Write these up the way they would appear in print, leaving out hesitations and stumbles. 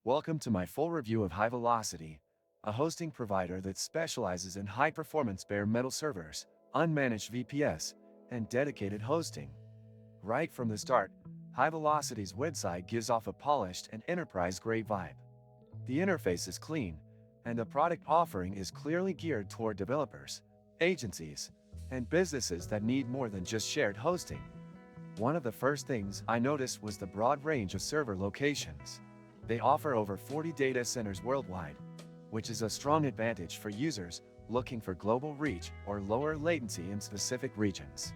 Welcome to my full review of Hivelocity, a hosting provider that specializes in high-performance bare metal servers, unmanaged VPS, and dedicated hosting. Right from the start, Hivelocity's website gives off a polished and enterprise-grade vibe. The interface is clean, and the product offering is clearly geared toward developers, agencies, and businesses that need more than just shared hosting. One of the first things I noticed was the broad range of server locations. They offer over 40 data centers worldwide, which is a strong advantage for users looking for global reach or lower latency in specific regions.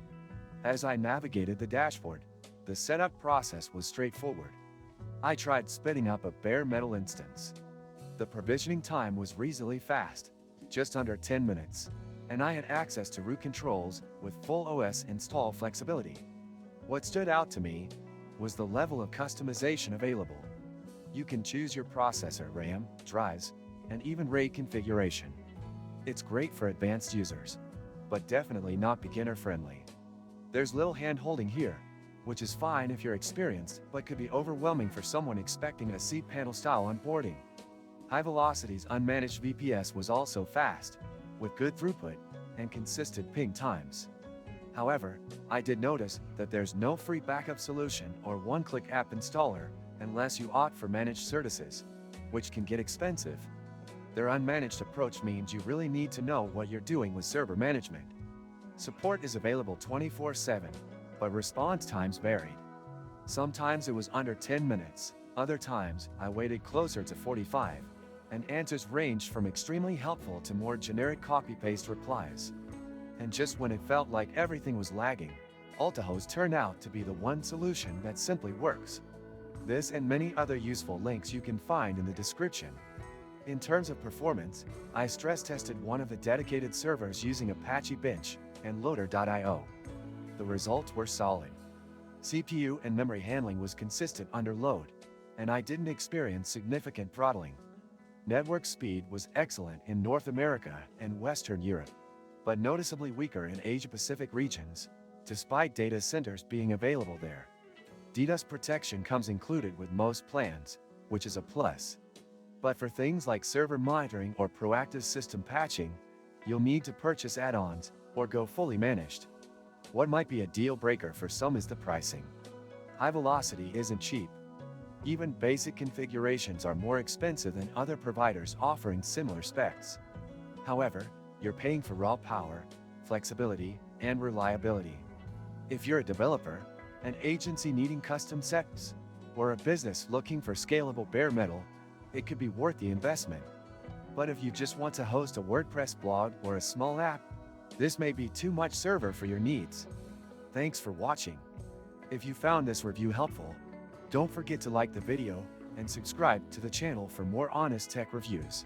As I navigated the dashboard, the setup process was straightforward. I tried spinning up a bare metal instance. The provisioning time was reasonably fast, just under 10 minutes, and I had access to root controls with full OS install flexibility. What stood out to me was the level of customization available. You can choose your processor, RAM, drives, and even RAID configuration. It's great for advanced users, but definitely not beginner-friendly. There's little hand-holding here, which is fine if you're experienced, but could be overwhelming for someone expecting a cPanel-style onboarding. Hivelocity's unmanaged VPS was also fast, with good throughput and consistent ping times. However, I did notice that there's no free backup solution or one-click app installer unless you opt for managed services, which can get expensive. Their unmanaged approach means you really need to know what you're doing with server management. Support is available 24/7, but response times varied. Sometimes it was under 10 minutes, other times I waited closer to 45, and answers ranged from extremely helpful to more generic copy-paste replies. And just when it felt like everything was lagging, AltaHost turned out to be the one solution that simply works. This and many other useful links you can find in the description. In terms of performance, I stress-tested one of the dedicated servers using Apache Bench and Loader.io. The results were solid. CPU and memory handling was consistent under load, and I didn't experience significant throttling. Network speed was excellent in North America and Western Europe, but noticeably weaker in Asia-Pacific regions, despite data centers being available there. DDoS protection comes included with most plans, which is a plus. But for things like server monitoring or proactive system patching, you'll need to purchase add-ons or go fully managed. What might be a deal breaker for some is the pricing. Hivelocity isn't cheap. Even basic configurations are more expensive than other providers offering similar specs. However, you're paying for raw power, flexibility, and reliability. If you're a developer, an agency needing custom setups, or a business looking for scalable bare metal, it could be worth the investment. But if you just want to host a WordPress blog or a small app, this may be too much server for your needs. Thanks for watching. If you found this review helpful, don't forget to like the video and subscribe to the channel for more honest tech reviews.